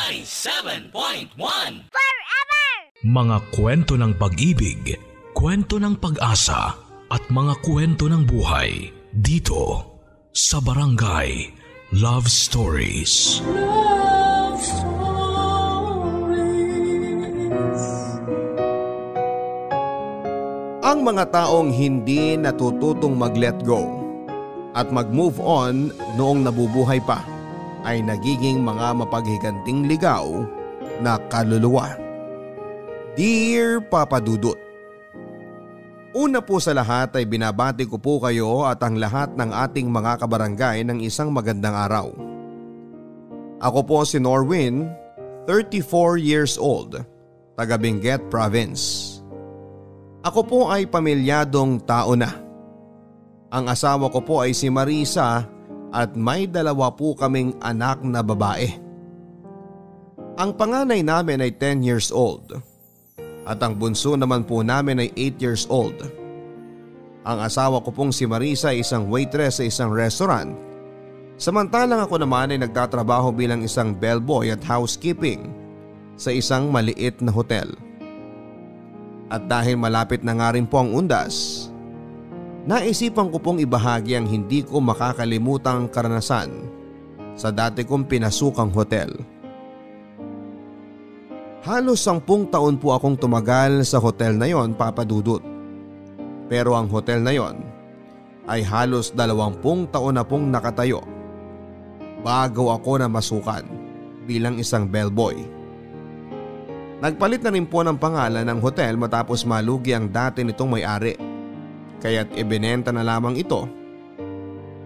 97.1 Mga kwento ng pag-ibig, kwento ng pag-asa at mga kwento ng buhay dito sa Barangay Love Stories. Love Stories. Ang mga taong hindi natututong mag-let go at mag-move on noong nabubuhay pa ay nagiging mga mapaghiganting ligaw na kaluluwa. Dear Papa Dudut, una po sa lahat ay binabati ko po kayo at ang lahat ng ating mga kabarangay ng isang magandang araw. Ako po si Norwin, 34 years old, taga Benguet Province. Ako po ay pamilyadong tao na. Ang asawa ko po ay si Marisa at may 2 po kaming anak na babae. Ang panganay namin ay 10 years old. At ang bunso naman po namin ay 8 years old. Ang asawa ko pong si Marisa ay isang waitress sa isang restaurant. Samantalang ako naman ay nagtatrabaho bilang isang bellboy at housekeeping sa isang maliit na hotel. At dahil malapit na nga rin po ang undas, naisipan ko pong ibahagi ang hindi ko makakalimutang karanasan sa dati kong pinasukang hotel. Halos 10 taon po akong tumagal sa hotel na yon, Papa Dudut. Pero ang hotel na yon ay halos 20 taon na pong nakatayo bago ako na masukan bilang isang bellboy. Nagpalit na rin po ng pangalan ng hotel matapos malugi ang dati nitong may-ari. Kaya't ibinenta na lamang ito.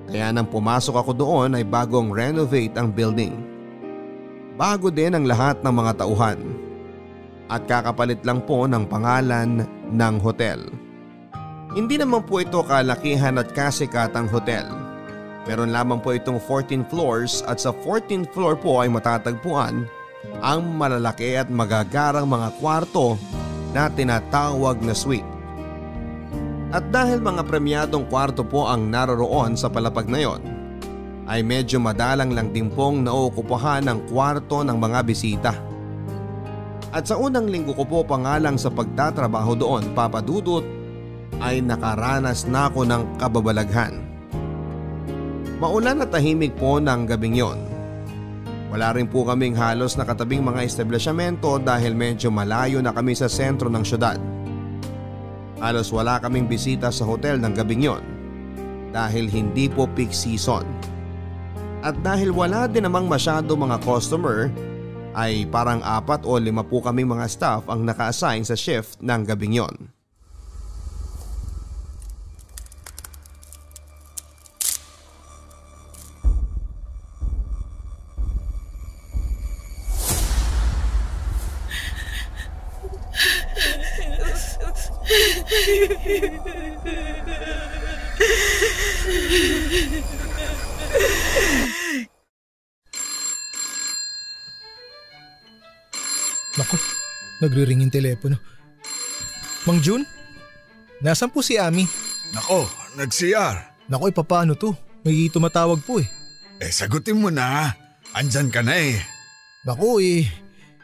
Kaya nang pumasok ako doon ay bagong renovate ang building. Bago din ang lahat ng mga tauhan. At kakapalit lang po ng pangalan ng hotel. Hindi naman po ito kalakihan at kasikatang hotel. Meron lamang po itong 14 floors at sa 14th floor po ay matatagpuan ang malalaki at magagarang mga kwarto na tinatawag na suite. At dahil mga premyadong kwarto po ang naroroon sa palapag na yon, ay medyo madalang lang din pong nauukupahan ng kwarto ng mga bisita. At sa unang linggo ko po pangalang sa pagtatrabaho doon, Papa Dudut, ay nakaranas na ako ng kababalaghan. Maulan at tahimik po ng gabing yon. Wala rin po kaming halos nakatabing mga establishmento dahil medyo malayo na kami sa sentro ng syudad. Halos wala kaming bisita sa hotel ng gabing yon dahil hindi po peak season. At dahil wala din namang masyado mga customer, ay parang 4 o 5 po kaming mga staff ang naka-assign sa shift ng gabing yon. Naku, nagre-ring yung telepono. Mang Jun? Nasaan po si Ami? Nako, nag-CR. Naku, papaano to? May tumatawag po eh. Sagutin mo na. Andyan ka na eh. Naku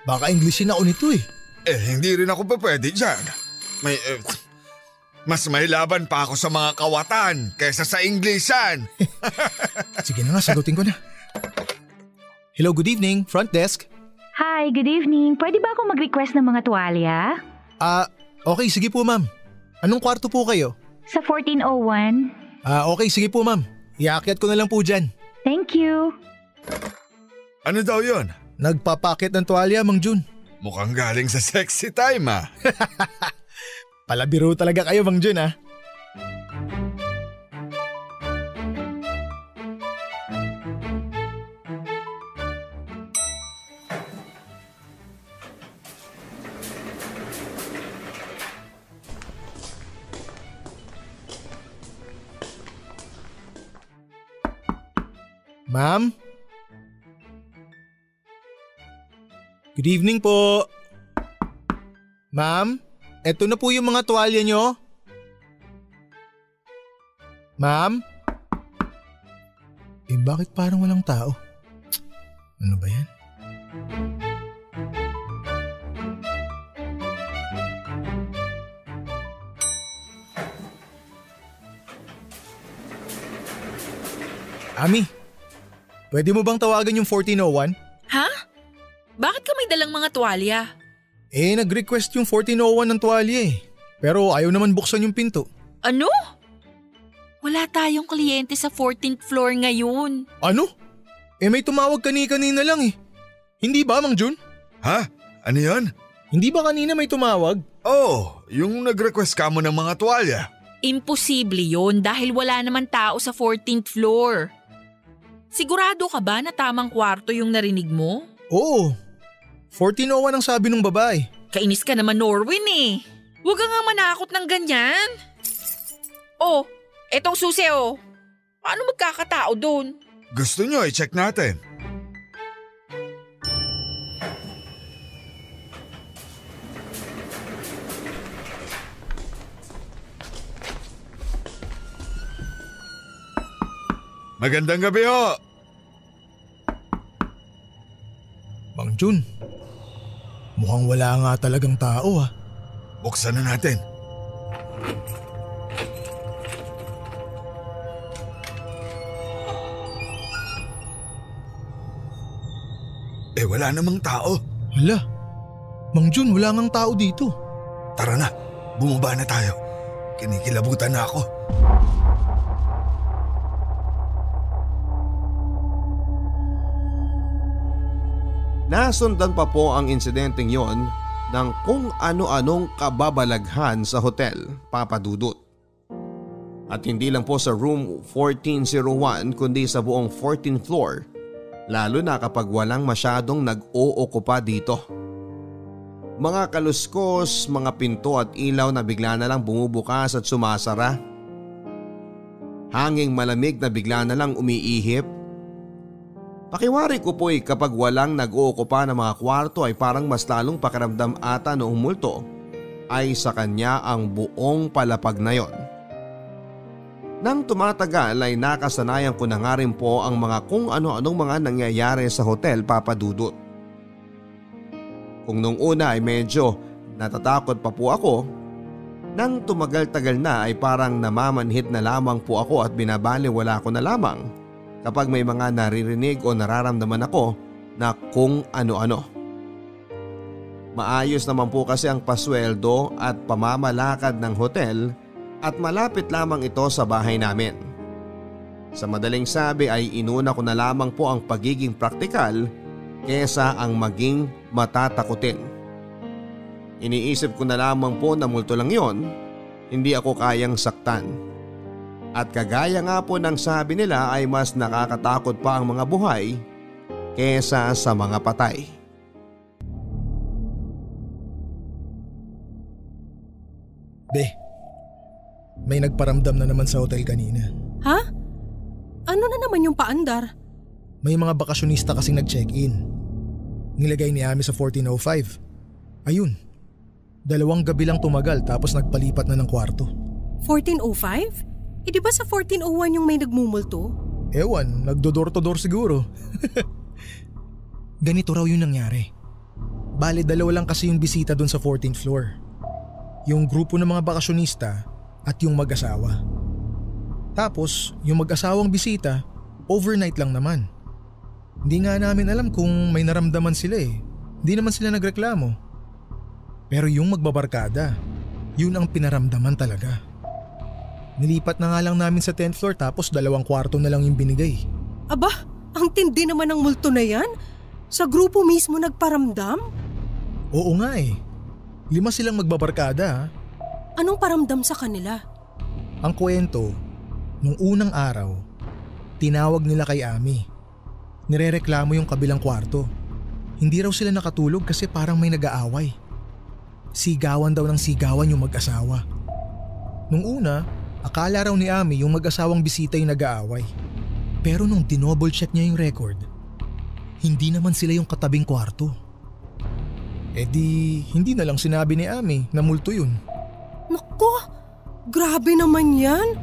baka Englishin ako nito eh. Hindi rin ako pa pwede dyan. Mas may laban pa ako sa mga kawatan kaysa sa Englishan. Sige na nga, sagutin ko na. Hello, good evening, front desk. Hi, good evening. Pwede ba akong mag-request ng mga tuwalya? Okay, sige po ma'am. Anong kwarto po kayo? Sa 1401. Okay, sige po ma'am. Iakyat ko na lang po dyan. Thank you. Ano daw yon? Nagpapakit ng tuwalya, Mang Jun. Mukhang galing sa sexy time ah. Palabiro talaga kayo, Mang Jun ah. Ma'am? Good evening po. Ma'am, eto na po yung mga tuwalya nyo. Ma'am? Bakit parang walang tao? Ano ba yan? Ami, pwede mo bang tawagan yung 1401? Ha? Bakit ka may dalang mga tuwalya? Nag-request yung 1401 ng tuwalya eh. Pero ayaw naman buksan yung pinto. Ano? Wala tayong kliyente sa 14th floor ngayon. Ano? May tumawag kanina lang eh. Hindi ba, Mang Jun? Ha? Ano yan? Hindi ba kanina may tumawag? Oh, yung nag-request ka mo ng mga tuwalya. Imposible yun dahil wala naman tao sa 14th floor. Sigurado ka ba na tamang kwarto yung narinig mo? Oo. 1401 ang sabi ng babae. Kainis ka naman, Norwin eh. Huwag ka nga manakot ng ganyan. Oh, etong susi oh. Paano magkakatao doon? Gusto nyo i-check natin. Magandang gabi ho. Mang Jun, mukhang wala nga talagang tao ah. Buksan na natin. Wala namang tao. Hala, Mang Jun, wala ngang tao dito. Tara na, bumaba na tayo. Kinikilabutan na ako. Nasundan pa po ang insidenteng yon ng kung ano-anong kababalaghan sa hotel, Papa Dudut. At hindi lang po sa room 1401 kundi sa buong 14th floor, lalo na kapag walang masyadong nag-ookupa dito. Mga kaluskos, mga pinto at ilaw na bigla na lang bumubukas at sumasara. Hanging malamig na bigla na lang umiihip. Pakiwari ko po'y kapag walang nag-ookupa ng mga kwarto ay parang mas lalong pakiramdam ata noong multo ay sa kanya ang buong palapag na yon. Nang tumatagal ay nakasanayan ko na nga rin po ang mga kung ano-anong mga nangyayari sa hotel, Papa Dudut. Kung nung una ay medyo natatakot pa po ako, nang tumagal-tagal na ay parang namamanhid na lamang po ako at binabaliwala ko na lamang kapag may mga naririnig o nararamdaman ako na kung ano-ano. Maayos naman po kasi ang pasweldo at pamamalakad ng hotel at malapit lamang ito sa bahay namin. Sa madaling sabi ay inuna ko na lamang po ang pagiging praktikal kesa ang maging matatakutin. Iniisip ko na lamang po na multo lang yon, hindi ako kayang saktan. At kagaya nga po ng sabi nila ay mas nakakatakot pa ang mga buhay kesa sa mga patay. Be, may nagparamdam na naman sa hotel kanina. Ha? Ano na naman yung paandar? May mga bakasyonista kasing nag-check-in. Nilagay ni Ami sa 1405. Ayun, 2 gabi lang tumagal tapos nagpalipat na ng kwarto. 1405? Di ba sa 1401 yung may nagmumulto? Ewan, nagdodor-to-door siguro. Ganito raw yung nangyari. Bale, 2 lang kasi yung bisita dun sa 14th floor. Yung grupo ng mga bakasyonista at yung mag-asawa. Tapos, yung mag-asawang bisita, overnight lang naman. Hindi nga namin alam kung may naramdaman sila eh. Hindi naman sila nagreklamo. Pero yung magbabarkada, yun ang pinaramdaman talaga. Nilipat na nga lang namin sa 10th floor tapos 2 kwarto na lang yung binigay. Aba, ang tindi naman ng multo na yan. Sa grupo mismo nagparamdam? Oo nga eh. 5 silang magbabarkada. Anong paramdam sa kanila? Ang kwento, nung unang araw, tinawag nila kay Ami. Nirereklamo yung kabilang kwarto. Hindi raw sila nakatulog kasi parang may nag-aaway. Sigawan daw ng sigawan yung mag-asawa. Nung una, akala raw ni Ami yung mag-asawang bisita yung nag-aaway. Pero nung dinouble check niya yung record, hindi naman sila yung katabing kwarto. Hindi na lang sinabi ni Ami na multo yun. Naku, grabe naman yan.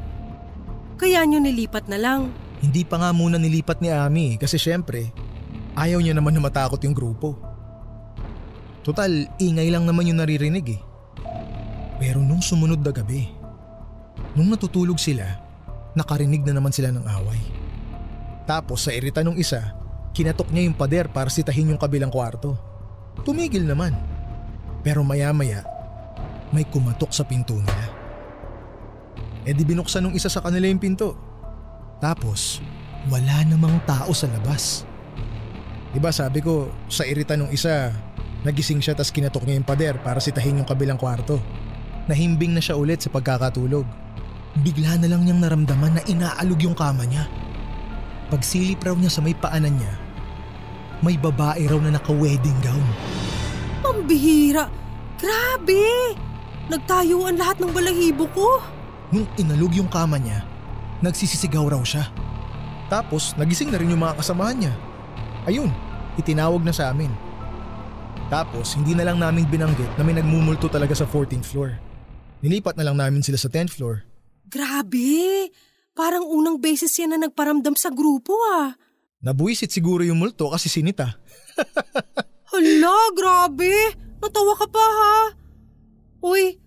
Kaya nyo nilipat na lang. Hindi pa nga muna nilipat ni Ami kasi syempre, ayaw niya naman na matakot yung grupo. Total, ingay lang naman yung naririnig eh. Pero nung sumunod na gabi, nung natutulog sila, nakarinig na naman sila ng away. Tapos sa irita nung isa, kinatok niya yung pader para sitahin yung kabilang kwarto. Tumigil naman. Pero maya-maya, may kumatok sa pinto nila. E di binuksan nung isa sa kanila yung pinto. Tapos, wala namang tao sa labas. Diba sabi ko, sa irita nung isa, nagising siya tas kinatok niya yung pader para sitahin yung kabilang kwarto. Nahimbing na siya ulit sa pagkakatulog. Bigla na lang niyang naramdaman na inaalog yung kama niya. Pagsilip raw niya sa may paanan niya, may babae raw na naka-wedding gown. Pambihira! Grabe! Nagtayuan lahat ng balahibo ko. Nung inalog yung kama niya, nagsisisigaw raw siya. Tapos nagising na rin yung mga kasamahan niya. Ayun, itinawag na sa amin. Tapos hindi na lang namin binanggit na may nagmumulto talaga sa 14th floor. Nilipat na lang namin sila sa 10th floor. Grabe! Parang unang beses yan na nagparamdam sa grupo ah. Nabuisit siguro yung multo kasi sinita. Hala, grabe! Natawa ka pa ha? Uy,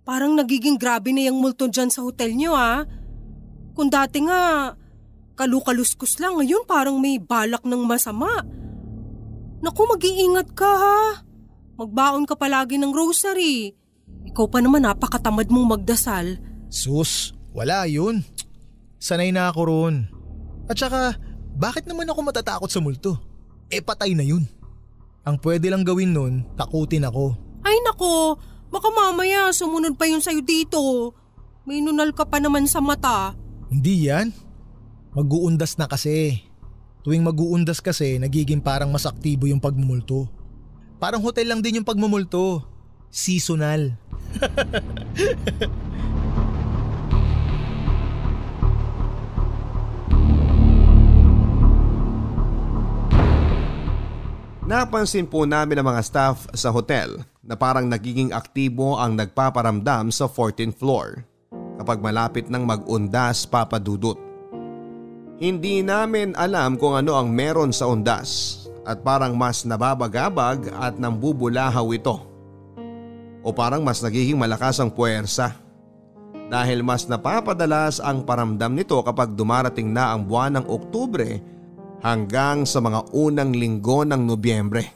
parang nagiging grabe na yung multo dyan sa hotel nyo ha. Kung dati nga, kalukaluskus lang, ngayon parang may balak ng masama. Naku, mag-iingat ka ha. Magbaon ka palagi ng rosary. Ikaw pa naman napakatamad mong magdasal. Sus, wala yun. Sanay na ako roon. At saka, bakit naman ako matatakot sa multo? Patay na yun. Ang pwede lang gawin nun, takutin ako. Ay nako, baka mamaya sumunod pa yun sa'yo dito. May nunal ka pa naman sa mata. Hindi yan. Mag-uundas na kasi. Tuwing mag-uundas kasi, nagiging parang mas aktibo yung pagmumulto. Parang hotel lang din yung pagmumulto. Seasonal. Napansin po namin ang mga staff sa hotel na parang nagiging aktibo ang nagpaparamdam sa 14th floor kapag malapit ng mag-undas papadudot. Hindi namin alam kung ano ang meron sa undas at parang mas nababagabag at nambubulahaw ito. O parang mas nagiging malakas ang puwersa dahil mas napapadalas ang paramdam nito kapag dumarating na ang buwan ng Oktubre hanggang sa mga unang linggo ng Nobyembre.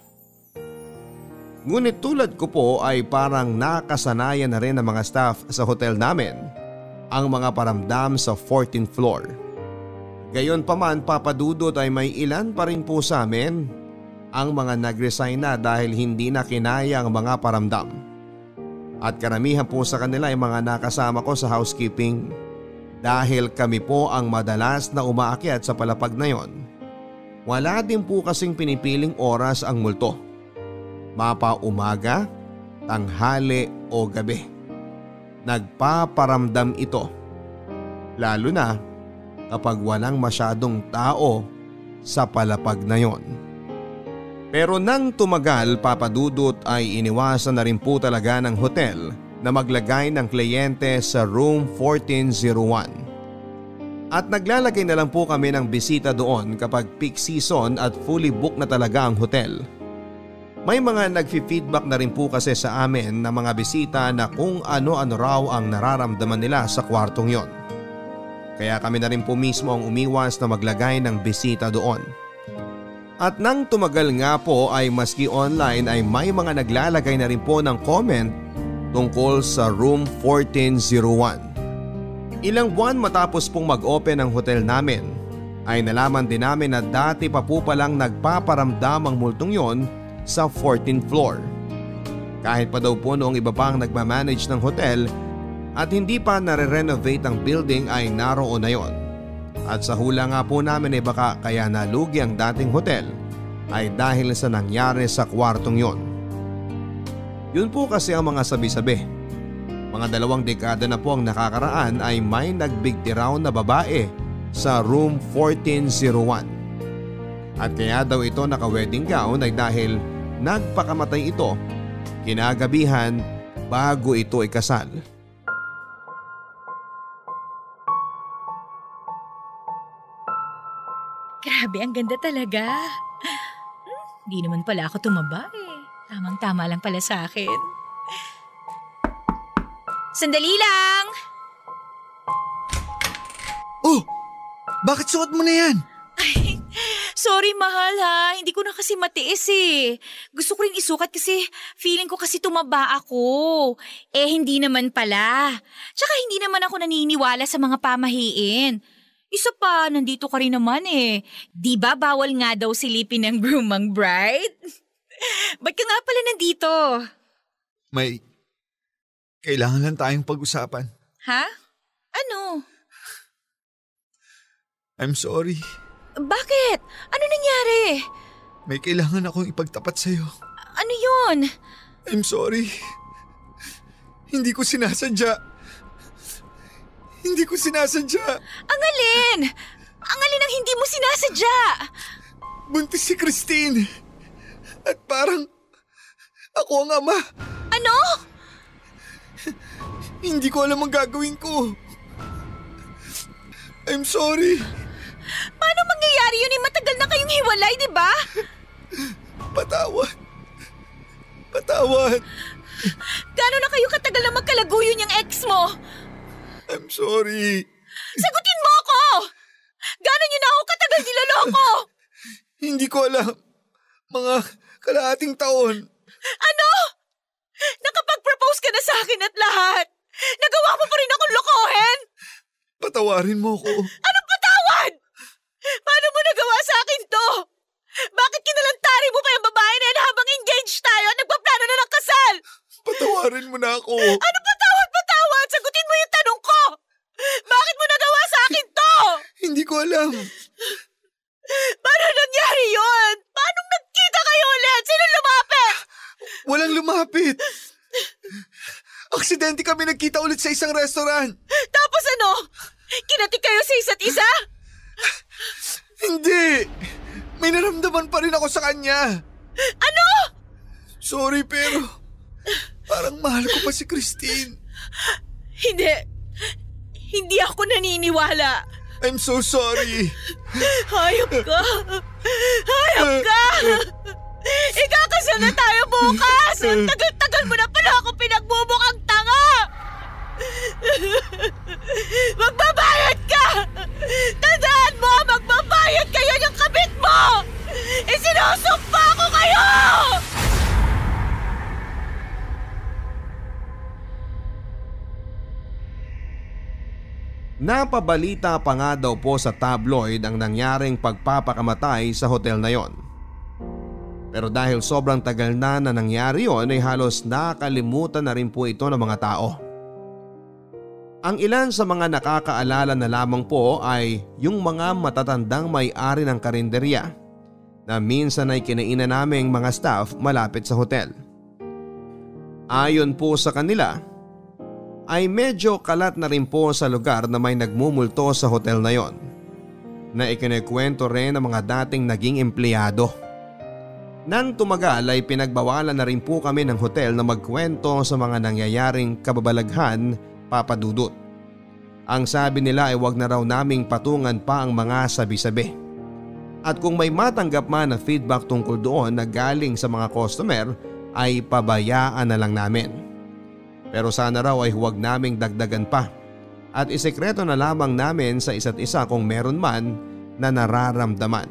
Ngunit tulad ko po ay parang nakasanayan na rin ng mga staff sa hotel namin ang mga paramdam sa 14th floor. Gayon pa man papadudot ay may ilan pa rin po sa amin ang mga nag-resign na dahil hindi na kinaya ang mga paramdam. At karamihan po sa kanila ay mga nakasama ko sa housekeeping dahil kami po ang madalas na umaakyat sa palapag na yon. Wala din po kasing pinipiling oras ang multo. Mapa umaga, tanghali o gabi. Nagpaparamdam ito. Lalo na kapag walang masyadong tao sa palapag na yon. Pero nang tumagal papadudot ay iniwasan na rin po talaga ng hotel na maglagay ng kliyente sa room 1401. At naglalagay na lang po kami ng bisita doon kapag peak season at fully book na talaga ang hotel. May mga nagfi-feedback na rin po kasi sa amin na mga bisita na kung ano-ano raw ang nararamdaman nila sa kwartong yon. Kaya kami na rin po mismo ang umiwas na maglagay ng bisita doon. At nang tumagal nga po ay maski online ay may mga naglalagay na rin po ng comment tungkol sa room 1401. Ilang buwan matapos pong mag-open ang hotel namin ay nalaman din namin na dati pa po palang nagpaparamdam ang multong yon sa 14th floor. Kahit pa daw po noong iba pang nagmamanage ng hotel at hindi pa nare-renovate ang building ay naroon na yon. At sa hula nga po namin ay baka kaya nalugi ang dating hotel ay dahil sa nangyari sa kwartong yon. Yun po kasi ang mga sabi-sabi. Mga 2 dekada na po ang nakakaraan ay may nagbigti raw na babae sa room 1401. At kaya daw ito naka-wedding gown ay dahil nagpakamatay ito kinagabihan bago ito ikasal. Grabe, ang ganda talaga. Di naman pala ako tumaba eh. Tamang-tama lang pala sa akin. Sandali lang! Oh! Bakit suot mo na yan? Ay, Sorry, mahal ha. Hindi ko na kasi matiis eh. Gusto ko rin isukat kasi feeling ko kasi tumaba ako. Eh, hindi naman pala. Tsaka hindi naman ako naniniwala sa mga pamahiin. Isa pa, nandito ka rin naman eh. Di ba bawal nga daw silipin ng groom ang bride? Ba't ka nga pala nandito? May kailangan lang tayong pag-usapan. Ha? Ano? I'm sorry. Bakit? Ano nangyari? May kailangan akong ipagtapat sa'yo. Ano yun? I'm sorry. Hindi ko sinasadya. Hindi ko sinasadya. Ang alin? Ang alin ang hindi mo sinasadya? Buntis si Christine. At parang ako ang ama. Ano? Hindi ko alam ang gagawin ko. I'm sorry. Paano mangyayari yun? Matagal na kayong hiwalay, di ba? Patawad. Patawad. Gano'n na kayo katagal na magkalaguyo yung ex mo? I'm sorry. Sagutin mo ako! Gano'n yun na ako katagal niloloko? Hindi ko alam. Mga kalahating taon. Ano? Nakapag-propose ka na sa akin at lahat. Nagawa mo pa rin akong lokohin? Patawarin mo ko. Anong patawad? Paano mo nagawa sa akin to? Bakit kinalantari mo pa yung babae na yan habang engaged tayo at nagpaplano na ng kasal? Patawarin mo na ako. Ano patawad? Sagutin mo yung tanong ko! Bakit mo nagawa sa akin to? Hindi ko alam. Paano nangyari yun? Paano nagkita kayo ulit? Sino lumapit? Walang lumapit. Aksidente kami nagkita ulit sa isang restaurant. Tapos ano? Kinati kayo sa isa't isa? Hindi. May naramdaman pa rin ako sa kanya. Ano? Sorry pero parang mahal ko pa si Christine. Hindi ako naniniwala. I'm so sorry. Hayop ka. Hayop ka. Ikakasal na tayo bukas. Ang tagal-tagal mo na pala ako pinagbubukang tanga. Magbabayad ka. Tandaan mo, magbabayad kayo ng kabit mo. Isinusumpa ko kayo. Napabalita pa nga daw po sa tabloid ang nangyaring pagpapakamatay sa hotel na yon. Pero dahil sobrang tagal na nangyari yon ay halos nakalimutan na rin po ito ng mga tao. Ang ilan sa mga nakakaalala na lamang po ay yung mga matatandang may-ari ng karinderya na minsan ay kinainan naming mga staff malapit sa hotel. Ayon po sa kanila, ay medyo kalat na rin po sa lugar na may nagmumulto sa hotel na yon, na ikinikwento rin ng mga dating naging empleyado. Nang tumagal ay pinagbawalan na rin po kami ng hotel na magkwento sa mga nangyayaring kababalaghan, Papa Dudut. Ang sabi nila ay wag na raw naming patungan pa ang mga sabi-sabi. At kung may matanggap man na feedback tungkol doon na galing sa mga customer ay pabayaan na lang namin. Pero sana raw ay huwag naming dagdagan pa at isekreto na lamang namin sa isa't isa kung meron man na nararamdaman.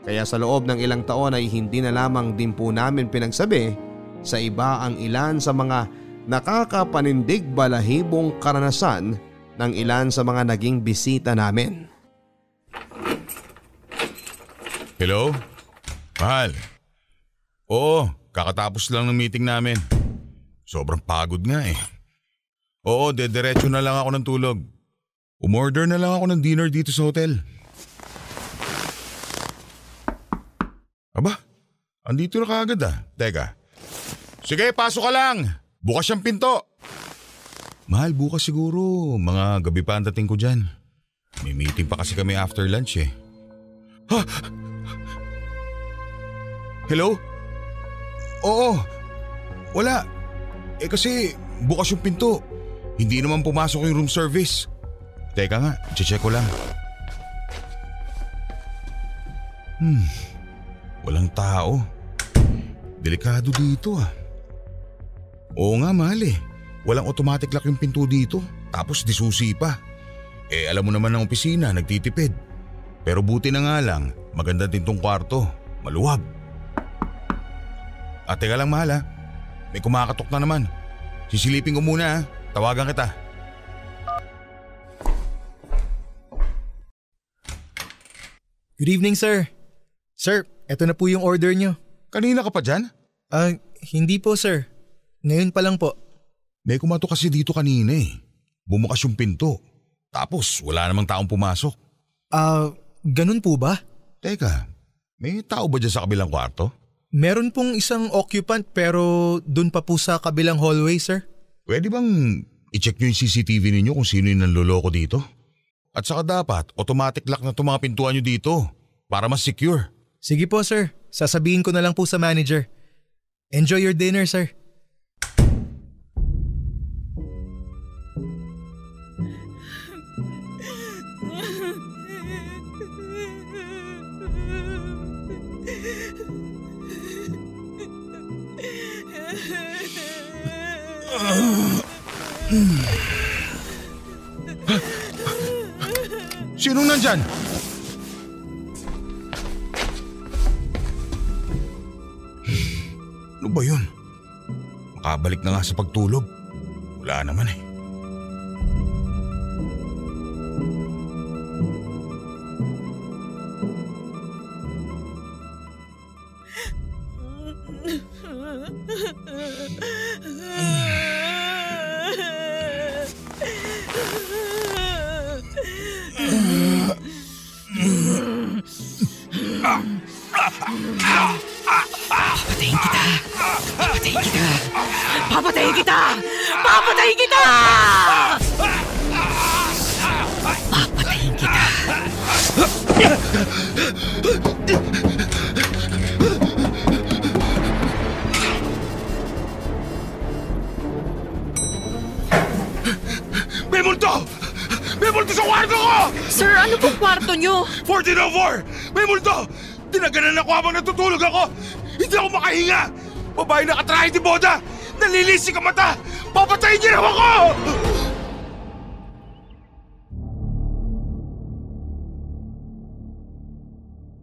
Kaya sa loob ng ilang taon ay hindi na lamang din po namin pinagsabi sa iba ang ilan sa mga nakakapanindig balahibong karanasan ng ilan sa mga naging bisita namin. Hello? Mahal? Oo, kakatapos lang ng meeting namin. Sobrang pagod nga eh. Oo, dediretso na lang ako ng tulog. Umorder na lang ako ng dinner dito sa hotel. Aba, andito na kaagad ah. Teka. Sige, pasok ka lang. Bukas yung pinto. Mahal, bukas siguro. Mga gabi pa ang dating ko dyan. May meeting pa kasi kami after lunch eh. Ha? Hello? Oo. Wala. Eh kasi bukas yung pinto. Hindi naman pumasok yung room service. Teka nga, check ko lang. Walang tao. Delikado dito ah. Oo nga mahal eh. Walang automatic lock yung pinto dito. Tapos disusi pa. Eh alam mo naman ng opisina, nagtitipid. Pero buti na nga lang, maganda din tong kwarto, maluwag. At teka lang mahal ha, may kumakatok na naman. Sisilipin ko muna ha, tawagan kita. Good evening sir. Sir, eto na po yung order nyo. Kanina ka pa dyan? Hindi po sir. Ngayon pa lang po. May kumatok kasi dito kanina eh. Bumukas yung pinto. Tapos wala namang taong pumasok. Ganun po ba? Teka, may tao ba dyan sa kabilang kwarto? Meron pong isang occupant pero dun pa po sa kabilang hallway sir. Pwede bang i-check nyo yung CCTV ninyo kung sino yung nanloloko dito? At saka dapat automatic lock na itong mga pintuan nyo dito para mas secure. Sige po sir, sasabihin ko na lang po sa manager. Enjoy your dinner sir. Sinong nandyan? Ano ba yun? Makabalik na nga sa pagtulog. Wala naman eh. Papatayin kita! Papatayin kita! Papatayin kita! Papatayin kita! Papatayin kita! May multo! May multo sa kwarto ko! Sir, ano pong kwarto nyo? 1404! May multo! Tinaganan ako habang natutulog ako! Hindi ako makahinga! Babae na katrahe ni Boda! Nalilisik ang mata! Papatayin niyo naman ako!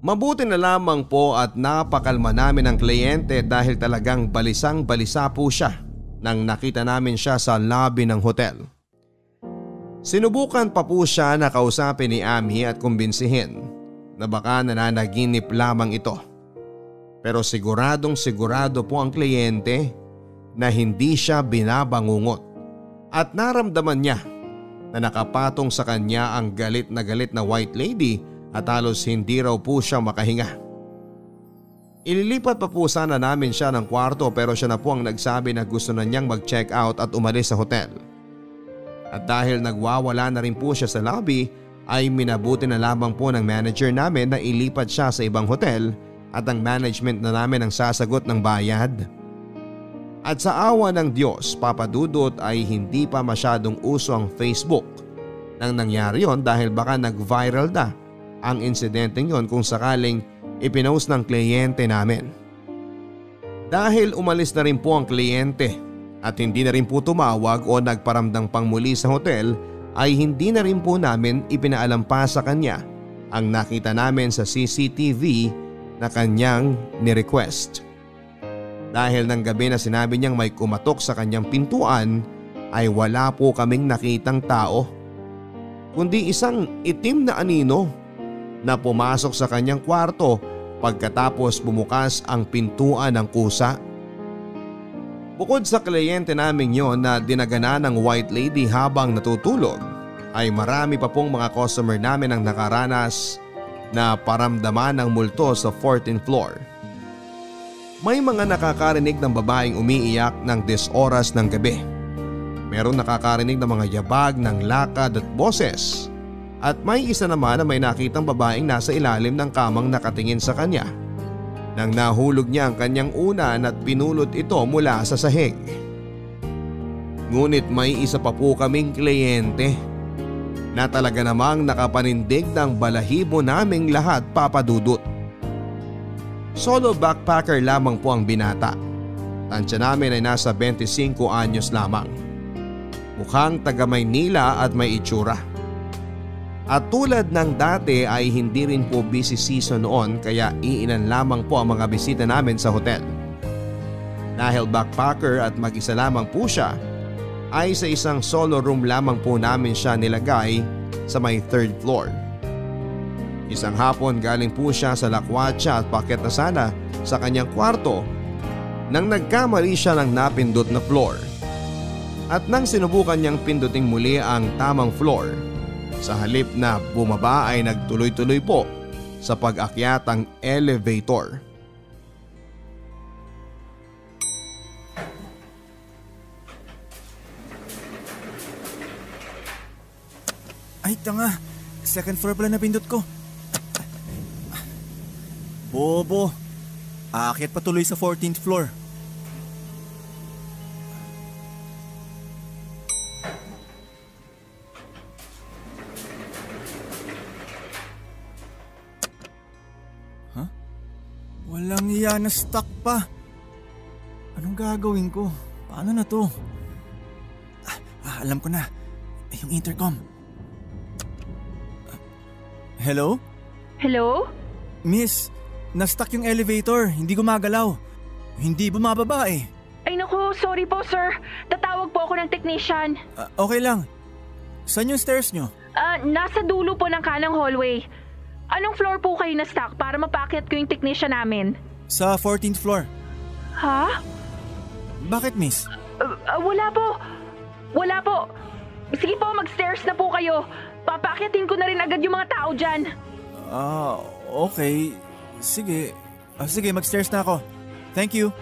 Mabuti na lamang po at napakalma namin ang kliyente dahil talagang balisang-balisa po siya nang nakita namin siya sa lobby ng hotel. Sinubukan pa po siya na kausapin ni Ami at kumbinsihin na baka nananaginip lamang ito. Pero siguradong sigurado po ang kliyente na hindi siya binabangungot at naramdaman niya na nakapatong sa kanya ang galit na white lady at halos hindi raw po siya makahinga. Ililipat pa po sana namin siya ng kwarto pero siya na po ang nagsabi na gusto na niyang mag-check out at umalis sa hotel. At dahil nagwawala na rin po siya sa lobby ay minabuti na lamang po ng manager namin na ilipat siya sa ibang hotel at ang management na namin ang sasagot ng bayad. At sa awa ng Diyos, Papa Dudut, ay hindi pa masyadong uso ang Facebook nang nangyari yon dahil baka nag-viral na ang insidenteng yon kung sakaling ipinost ng kliyente namin. Dahil umalis na rin po ang kliyente at hindi na rin po tumawag o nagparamdang pangmuli sa hotel ay hindi na rin po namin ipinaalam pa sa kanya ang nakita namin sa CCTV na kanyang ni-request. Dahil ng gabi na sinabi niyang may kumatok sa kanyang pintuan ay wala po kaming nakitang tao kundi isang itim na anino na pumasok sa kanyang kwarto pagkatapos bumukas ang pintuan ng kusa. Bukod sa kliyente namin yon na dinagana ng white lady habang natutulog ay marami pa pong mga customer namin ang nakaranas na paramdaman ng multo sa 14th floor. May mga nakakarinig ng babaeng umiiyak ng 10 oras ng gabi. Meron nakakarinig ng mga yabag ng lakad at boses. At may isa naman na may nakitang babaeng nasa ilalim ng kamang nakatingin sa kanya. Nang nahulog niya ang kanyang unan at pinulot ito mula sa sahig. Ngunit may isa pa po kaming kliyente na talaga namang nakapanindig ng balahibo naming lahat, Papa Dudut. Solo backpacker lamang po ang binata. Tansya namin ay nasa 25 anyos lamang. Mukhang taga Maynila at may itsura. At tulad ng dati ay hindi rin po busy season noon kaya iilan lamang po ang mga bisita namin sa hotel. Dahil backpacker at mag-isa lamang po siya, ay sa isang solo room lamang po namin siya nilagay sa may 3rd floor. Isang hapon galing po siya sa lakwatsa at paket na sana sa kanyang kwarto nang nagkamali siya ng napindot na floor. At nang sinubukan niyang pinduting muli ang tamang floor, sa halip na bumaba ay nagtuloy-tuloy po sa pag-akyat ang elevator. Ay tanga, 2nd floor pala napindot ko. Bobo, aakyat pa tuloy sa 14th floor. Walang iya, na stuck pa. Anong gagawin ko? Paano na to? Alam ko na. Yung intercom. Hello? Hello? Miss, na-stuck yung elevator. Hindi gumagalaw. Hindi bumababa eh. Ay naku, sorry po sir. Tatawag po ako ng technician. Okay lang. Saan yung stairs nyo? Nasa dulo po ng kanang hallway. Anong floor po kayo na-stuck para mapaakyat ko yung technician namin? Sa 14th floor. Ha? Bakit, miss? Wala po. Wala po. Sige po, mag-stairs na po kayo. Papaakyatin ko na rin agad yung mga tao dyan. Okay. Sige. Sige, mag-stairs na ako. Thank you.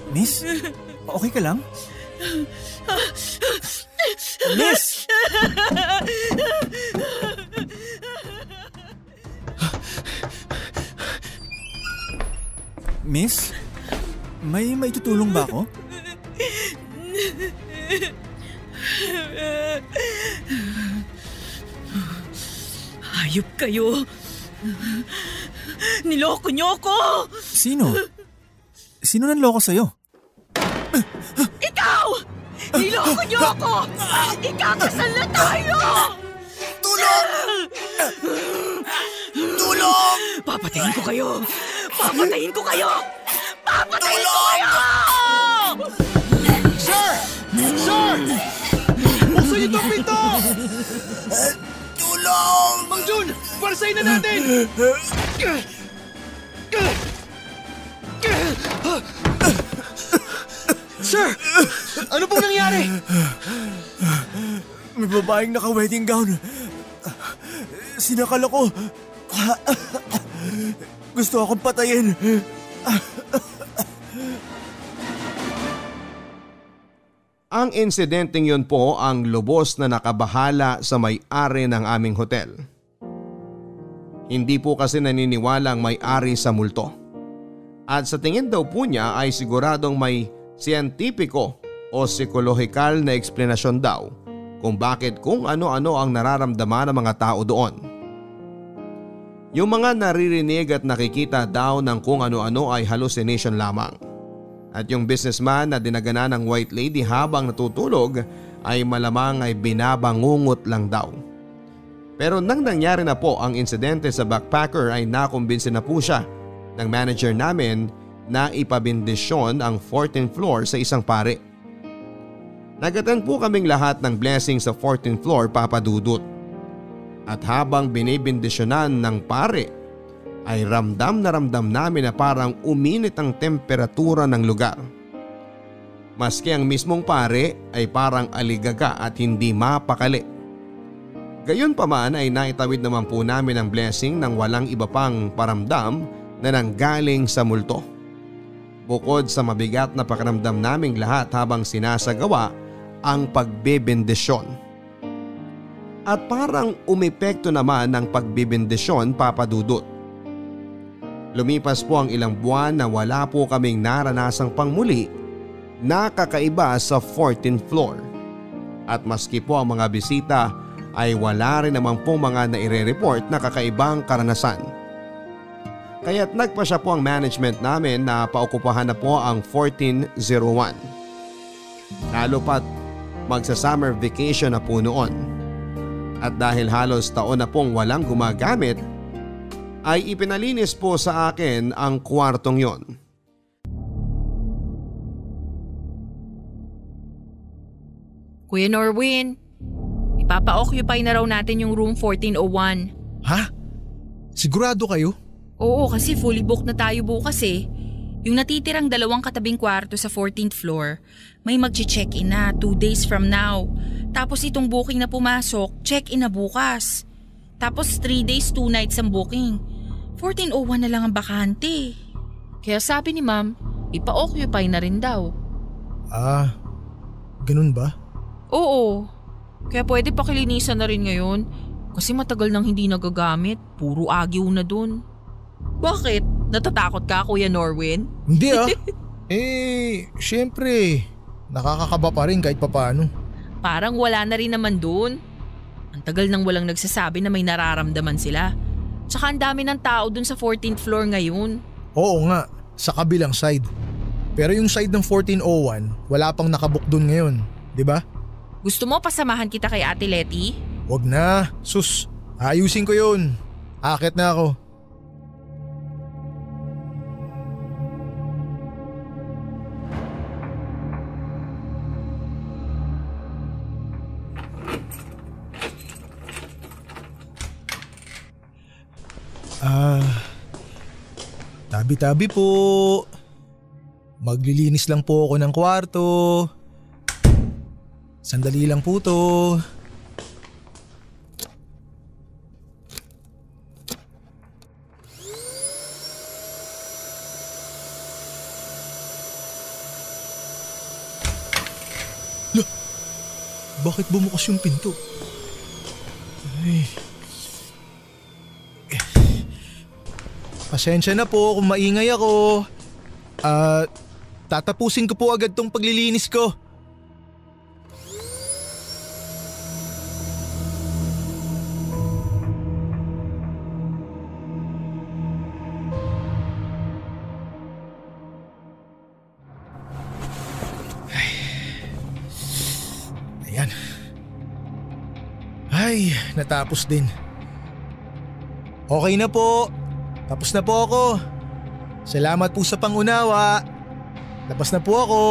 Miss, okay ka lang? Miss! Miss, may maitutulong ba ako? Hayop kayo. Niloko niyo ako! Sino? Sino nanloko sa'yo? Ikaw! Niloko niyo ako! Ikakasal na tayo! Tulong! Tulong! Papatayin ko kayo! Papatayin ko kayo! Papatayin ko kayo! Sir! Sir! Buksan niyo itong pinto! Tulong! Mang Jun! Parsayin na natin! Sir! Ano pong nangyari? May babaeng naka-wedding gown. Sinakal ako. Gusto akong patayin. Ang insidenteng yun po ang lubos na nakabahala sa may-ari ng aming hotel. Hindi po kasi naniniwala ang may-ari sa multo. At sa tingin daw po niya ay siguradong may siyentipiko o psikolohikal na eksplanasyon daw kung bakit kung ano-ano ang nararamdaman ng mga tao doon. Yung mga naririnig at nakikita daw ng kung ano-ano ay hallucination lamang. At yung businessman na dinagana ng white lady habang natutulog ay malamang ay binabangungot lang daw. Pero nang nangyari na po ang insidente sa backpacker ay nakumbinsi na po siya ng manager namin na ipabindisyon ang 14th floor sa isang pare. Nagatan po kaming lahat ng blessing sa 14th floor, Papa Dudut. At habang binibindisyonan ng pare ay ramdam na ramdam namin na parang uminit ang temperatura ng lugar. Maski ang mismong pare ay parang aligaga at hindi mapakali. Gayunpaman ay naitawid naman po namin ang blessing ng walang iba pang paramdam na nanggaling sa multo. Bukod sa mabigat na pakiramdam naming lahat habang sinasagawa ang pagbebendisyon. At parang umepekto naman ng pagbebendisyon, Papa Dudut. Lumipas po ang ilang buwan na wala po kaming naranasang pangmuli na kakaiba sa 14th floor. At maski po ang mga bisita ay wala rin naman pong mga naire-report na kakaibang karanasan. Kaya't nagpa siya po ang management namin na paukupahan na po ang 1401. Lalo pat magsa-summer vacation na po noon. At dahil halos taon na pong walang gumagamit, ay ipinalinis po sa akin ang kwartong yon. Kuya Norwin, ipapa-occupy na raw natin yung room 1401. Ha? Sigurado kayo? Oo, kasi fully booked na tayo bukas eh. Yung natitirang 2 katabing kwarto sa 14th floor, may mag-check-in na 2 days from now. Tapos itong booking na pumasok, check-in na bukas. Tapos 3 days 2 nights ang booking. 1401 na lang ang bakante. Kaya sabi ni ma'am, ipa-occupy na rin daw. Ah, ganun ba? Oo. Kaya pwede pakilinisan na rin ngayon. Kasi matagal nang hindi nagagamit. Puro agyo na dun. Bakit? Natatakot ka, Kuya Norwin? Hindi syempre. Nakakakaba pa rin kahit papaano. Parang wala na rin naman dun. Ang tagal nang walang nagsasabi na may nararamdaman sila. Tsaka ang dami ng tao dun sa 14th floor ngayon. Oo nga, sa kabilang side. Pero yung side ng 1401, wala pang nakabook dun ngayon, di ba? Gusto mo pasamahan kita kay Ate Letty? Wag na, sus. Ayusin ko yun. Akit na ako. Tabi-tabi po. Maglilinis lang po ako ng kwarto. Sandali lang po to. Bakit bumukas yung pinto? Ay. Pasensya na po kung maingay ako. Tatapusin ko po agad tong paglilinis ko. Ayan. Ay, natapos din. Okay na po. Tapos na po ako. Salamat po sa pangunawa. Labas na po ako.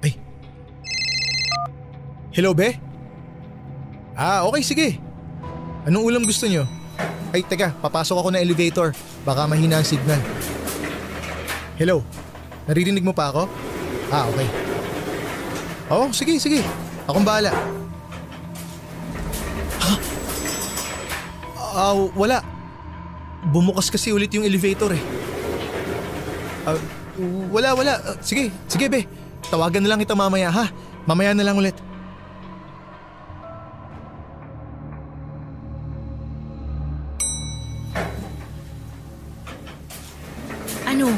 Ay. Hello, be? Okay, sige. Anong ulam gusto nyo? Ay, teka, papasok ako na elevator. Baka mahina ang signal. Hello? Naririnig mo pa ako? Okay. Oo, sige. Akong bahala. Wala. Bumukas kasi ulit yung elevator eh. Wala. Sige be. Tawagan na lang kita mamaya ha. Mamaya na lang ulit. Ano?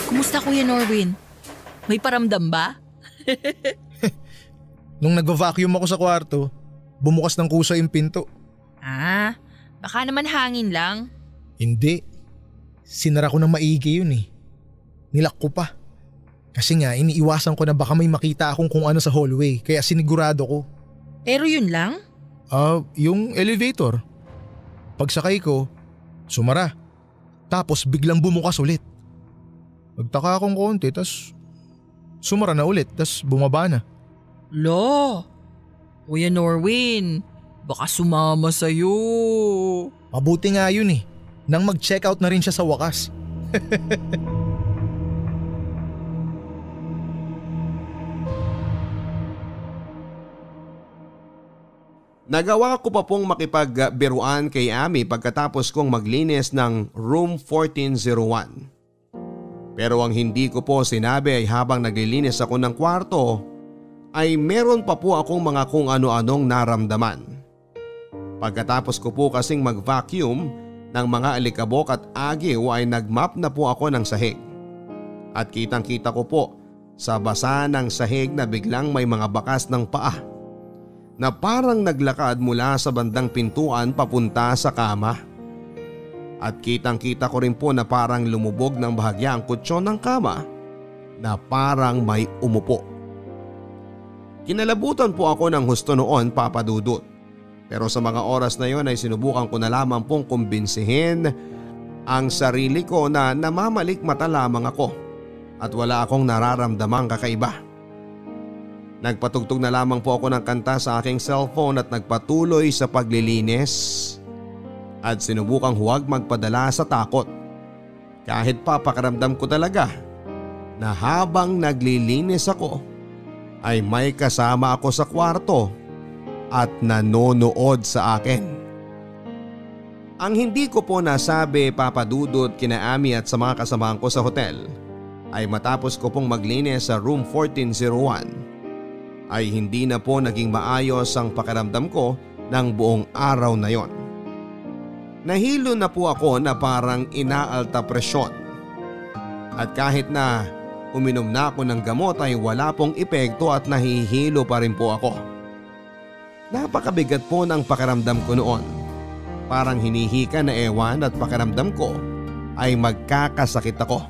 Kumusta Kuya Norwin? May paramdam ba? Nung nagva-vacuum ako sa kwarto, bumukas ng kusa yung pinto. Baka naman hangin lang. Hindi. Sinara ko ng maigi yun eh. Nilak ko pa. Kasi nga iniiwasan ko na baka may makita akong kung ano sa hallway, kaya sinigurado ko. Pero yun lang? Yung elevator. Pagsakay ko, sumara. Tapos biglang bumukas ulit. Nagtaka akong konti, tas sumara na ulit, tas bumaba na. Kuya Norwin, baka sumama sa'yo. Mabuti nga yun eh, nang mag-check out na rin siya sa wakas. Nagawa ko pa pong makipagbiruan kay Ami pagkatapos kong maglinis ng room 1401. Pero ang hindi ko po sinabi ay habang naglilinis ako ng kwarto ay meron pa po akong mga kung ano-anong naramdaman. Pagkatapos ko po kasing mag-vacuum ng mga alikabok at agiw ay nagmap na po ako ng sahig. At kitang-kita ko po sa basa ng sahig na biglang may mga bakas ng paa na parang naglakad mula sa bandang pintuan papunta sa kama. At kitang-kita ko rin po na parang lumubog ng bahagya ang kutsyon ng kama na parang may umupo. Kinalabutan po ako ng husto noon, Papa Dudut. Pero sa mga oras na yon ay sinubukan ko na lamang pong kumbinsihin ang sarili ko na namamalikmata lamang ako at wala akong nararamdamang kakaiba. Nagpatugtog na lamang po ako ng kanta sa aking cellphone at nagpatuloy sa paglilinis. At sinubukang huwag magpadala sa takot. Kahit pa pakiramdam ko talaga na habang naglilinis ako ay may kasama ako sa kwarto at nanonood sa akin. Ang hindi ko po nasabi, Papa Dudut, kina Ami at sa mga kasamahan ko sa hotel ay matapos ko pong maglinis sa room 1401 ay hindi na po naging maayos ang pakiramdam ko ng buong araw na yon. Nahilo na po ako na parang inaalta presyon. At kahit na uminom na ako ng gamot ay wala pong epekto at nahihilo pa rin po ako. Napakabigat po ng pakiramdam ko noon. Parang hinihika na ewan at pakiramdam ko ay magkakasakit ako.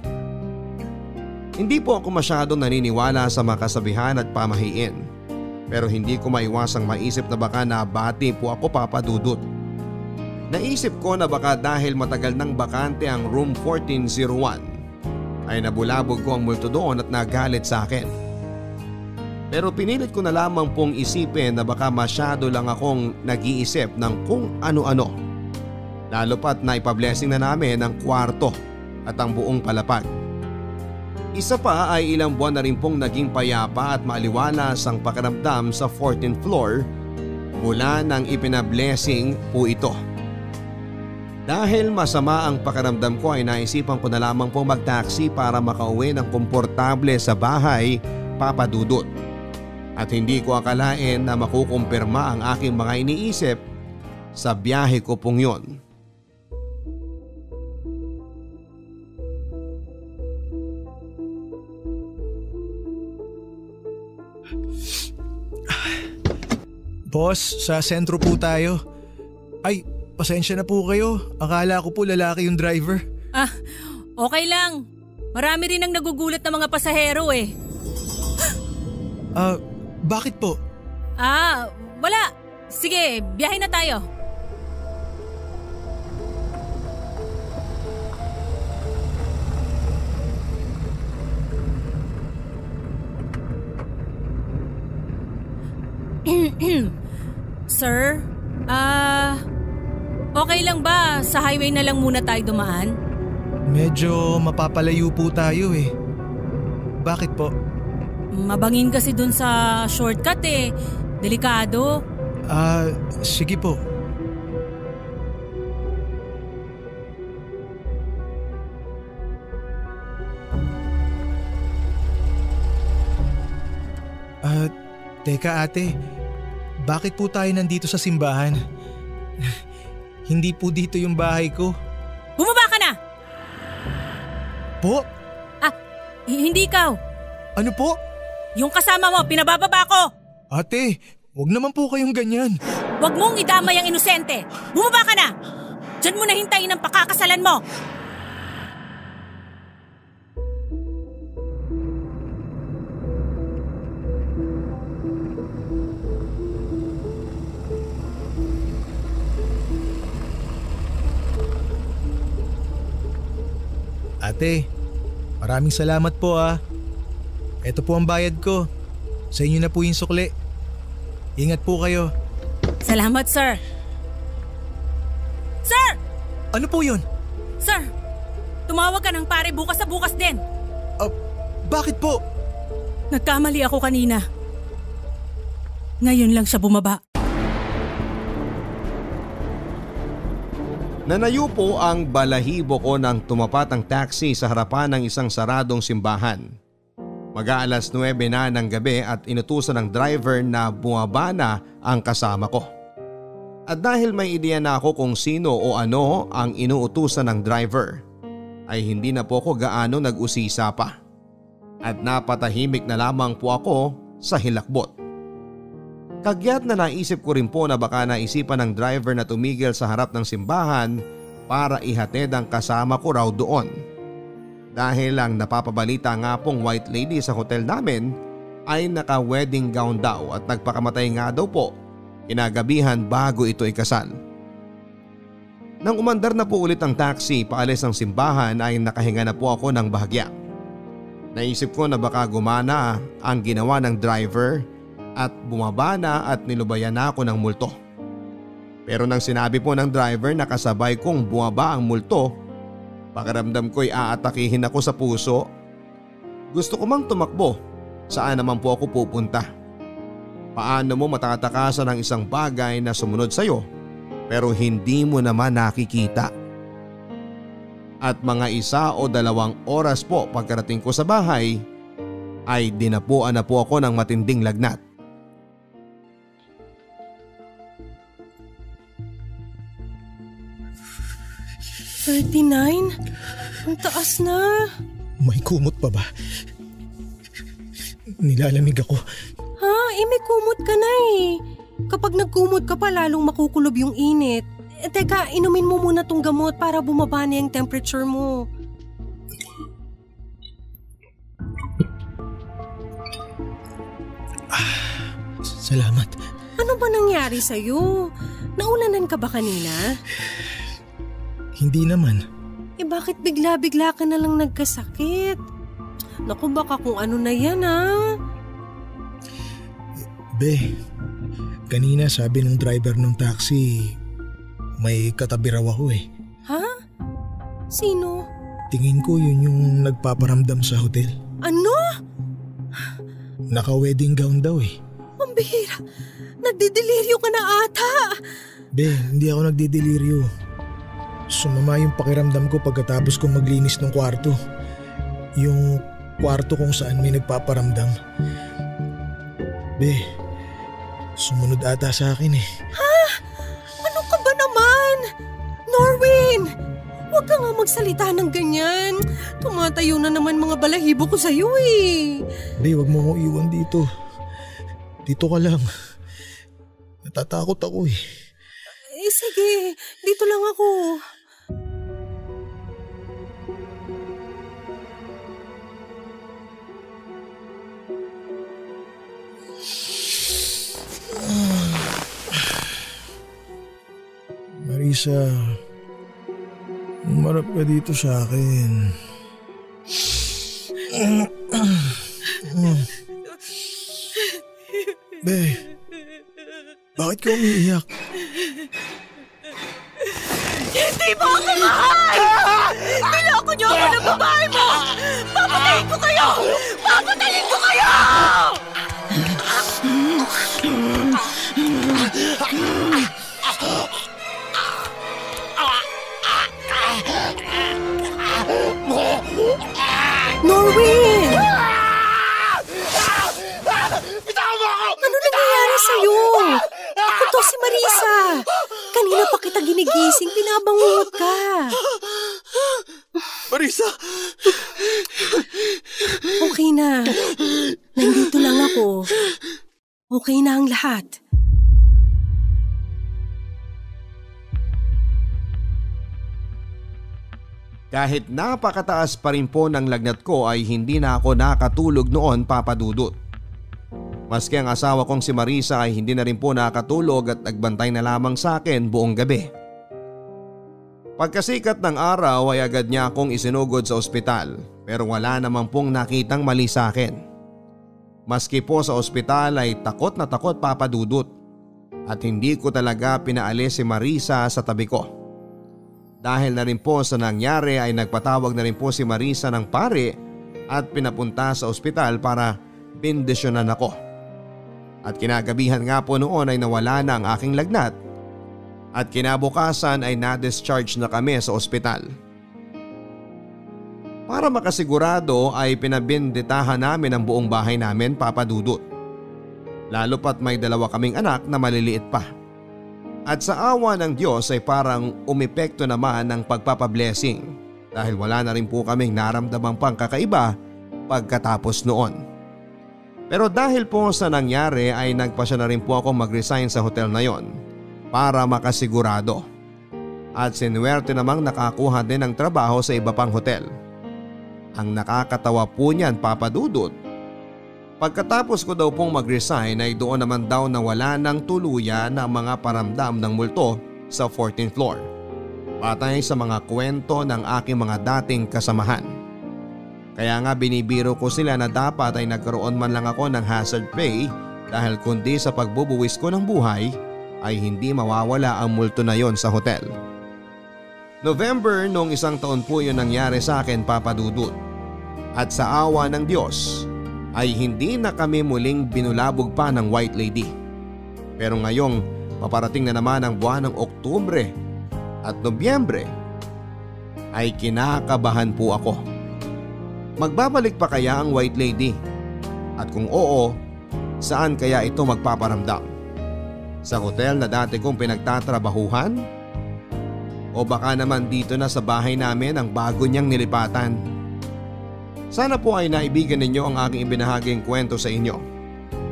Hindi po ako masyadong naniniwala sa mga kasabihan at pamahiin. Pero hindi ko maiwasang maisip na baka nabati po ako, Papa Dudut. Naisip ko na baka dahil matagal nang bakante ang room 1401 ay nabulabog ko ang multo doon at nagalit sa akin. Pero pinilit ko na lamang pong isipin na baka masyado lang akong nag-iisip ng kung ano-ano. Lalo pat na ipablessing na namin ang kwarto at ang buong palapag. Isa pa ay ilang buwan na rin pong naging payapa at maliwalas ang pakiramdam sa 14th floor mula nang ipinablessing po ito. Dahil masama ang pakiramdam ko ay naisipan ko na lamang pong mag-taxi para makauwi ng komportable sa bahay, Papa Dudut. At hindi ko akalain na makukumpirma ang aking mga iniisip sa biyahe ko pong yon. Boss, sa sentro po tayo. Ay, pasensya na po kayo. Akala ko po lalaki yung driver. Okay lang. Marami rin ang nagugulat na mga pasahero eh. Bakit po? Wala. Sige, biyahe na tayo. Sir, okay lang ba sa highway na lang muna tayo dumaan? Medyo mapapalayo po tayo eh. Bakit po? Mabangin kasi dun sa shortcut eh. Delikado. Sige po. Teka ate, bakit po tayo nandito sa simbahan? Hindi po dito yung bahay ko. Bumaba ka na! Po? Hindi ikaw. Ano po? Yung kasama mo, pinabababa ko! Ate, wag naman po kayong ganyan. Wag mong idamay ang inosente. Bumaba ka na! Diyan mo na hintayin ang pakakasalan mo. Ate, maraming salamat po ah. Ito po ang bayad ko. Sa inyo na po yung sukli. Ingat po kayo. Salamat, sir. Sir! Ano po yun? Sir, tumawag ka ng pare bukas sa bukas din. Bakit po? Nagkamali ako kanina. Ngayon lang siya bumaba. Nanayo po ang balahibo ko nang tumapat ang taxi sa harapan ng isang saradong simbahan. Mag-aalas 9 na ng gabi at inutusan ng driver na bumaba na ang kasama ko. At dahil may ideya na ako kung sino o ano ang inuutusan ng driver, ay hindi na po ako gaano nag-usisa pa. at napatahimik na lamang po ako sa hilakbot. Kagyat na naisip ko rin po na baka naisipan ng driver na tumigil sa harap ng simbahan para ihatid ang kasama ko raw doon. Dahil ang napapabalita nga pong white lady sa hotel namin ay naka-wedding gown daw at nagpakamatay nga daw po kinagabihan bago ito ikasal. Nang umandar na po ulit ang taxi paalis ng simbahan ay nakahinga na po ako ng bahagya. Naisip ko na baka gumana ang ginawa ng driver at bumaba na at nilubayan na ako ng multo. Pero nang sinabi po ng driver na kasabay kong bumaba ang multo, pakiramdam ko'y aatakihin ako sa puso. Gusto ko mang tumakbo, saan naman po ako pupunta? Paano mo matatakasan ang isang bagay na sumunod sa'yo pero hindi mo naman nakikita? At mga 1 o 2 oras po pagkarating ko sa bahay ay dinapuan na po ako ng matinding lagnat. $39? Ang taas na. May kumot pa ba? Nilalamig ako. Ha? May kumot ka na eh. Kapag nagkumot ka pa lalong makukulob yung init. Teka, inumin mo muna tong gamot para bumaba na yung temperature mo. Salamat. Ano ba nangyari sa'yo? Naulanan ka ba kanina? Hindi naman. Bakit bigla-bigla ka na lang nagkasakit? Naku, baka kung ano na yan Be, kanina sabi ng driver ng taxi, may katabi raw ako eh. Ha? Sino? Tingin ko yun yung nagpaparamdam sa hotel. Ano? Naka-wedding gown daw eh. Ang bihira. Nagdideliryo ka na ata. Be, hindi ako nagdideliryo. Sumama yung pakiramdam ko pagkatapos kong maglinis ng kwarto. Yung kwarto kung saan may nagpaparamdam. Be, sumunod ata sa akin eh. Ha? Ano ka ba naman? Norwin! Huwag ka nga magsalita ng ganyan. Tumatayo na naman mga balahibo ko sa'yo eh. Be, wag mo kong iwan dito. Dito ka lang. Natatakot ako eh. Sige, dito lang ako. Marisa, umarap ka dito sa akin. Be, bakit ka umiiyak? Hindi mo ako mahal! Niloko niyo ako ng babae mo! Papatayin ko kayo! Papatayin ko kayo! Norwin! Ano nangyayari sa'yo? Ako to si Marisa. Kanina pa kita ginigising, pinabangungot ka. Marisa! Okay na. Nandito lang ako. Okay na ang lahat. Kahit napakataas pa rin po ng lagnat ko ay hindi na ako nakatulog noon, Papa Dudut. Maski ang asawa kong si Marisa ay hindi na rin po nakatulog at nagbantay na lamang sa akin buong gabi. Pagkasikat ng araw ay agad niya akong isinugod sa ospital pero wala namang pong nakitang mali sa akin. Maski po sa ospital ay takot na takot, Papa Dudut, at hindi ko talaga pinaalis si Marisa sa tabi ko. Dahil na rin po sa nangyari ay nagpatawag na rin po si Marisa ng pare at pinapunta sa ospital para bendisyonan ako. At kinagabihan nga po noon ay nawala na ang aking lagnat at kinabukasan ay na-discharge na kami sa ospital. Para makasigurado ay pinabinditahan namin ang buong bahay namin, Papa Dudut. Lalo pat may 2 kaming anak na maliliit pa. At sa awa ng Diyos ay parang umepekto naman ng pagpapablessing dahil wala na rin po kaming naramdamang pang kakaiba pagkatapos noon. Pero dahil po sa nangyari ay nagpasya na rin po ako mag-resign sa hotel na yon para makasigurado. At sinuwerte namang nakakuha din ng trabaho sa iba pang hotel. Ang nakakatawa po niyan, Papa Dudut, pagkatapos ko daw pong mag-resign ay doon naman daw na wala ng tuluyan ang mga paramdam ng multo sa 14th floor. Patay sa mga kwento ng aking mga dating kasamahan. Kaya nga binibiro ko sila na dapat ay nagkaroon man lang ako ng hazard pay dahil kundi sa pagbubuwis ko ng buhay ay hindi mawawala ang multo na yon sa hotel. November noong isang taon po yun nangyari sa akin, Papa Dudut. At sa awa ng Diyos ay hindi na kami muling binulabog pa ng White Lady. Pero ngayong paparating na naman ang buwan ng Oktubre at Nobyembre ay kinakabahan po ako. Magbabalik pa kaya ang White Lady? At kung oo, saan kaya ito magpaparamdam? Sa hotel na dati kong pinagtatrabahuhan? O baka naman dito na sa bahay namin ang bago niyang nilipatan? Sana po ay naibigan ninyo ang aking ibinahaging kwento sa inyo.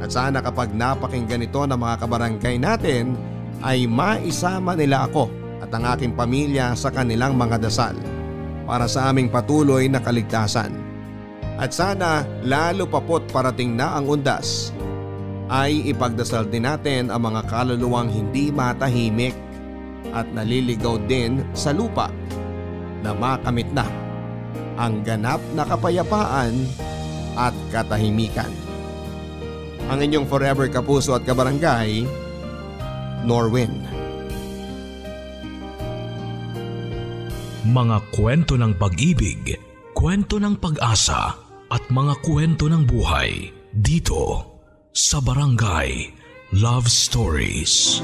At sana kapag napakinggan ito ng mga kabarangay natin ay maisama nila ako at ang aking pamilya sa kanilang mga dasal para sa aming patuloy na kaligtasan. At sana lalo papo't parating na ang undas ay ipagdasal din natin ang mga kaluluwang hindi matahimik at naliligaw din sa lupa na makamit na ang ganap na kapayapaan at katahimikan. Ang inyong forever kapuso at kabarangay, Norwin. Mga kwento ng pag-ibig, kwento ng pag-asa at mga kwento ng buhay dito sa Barangay Love Stories.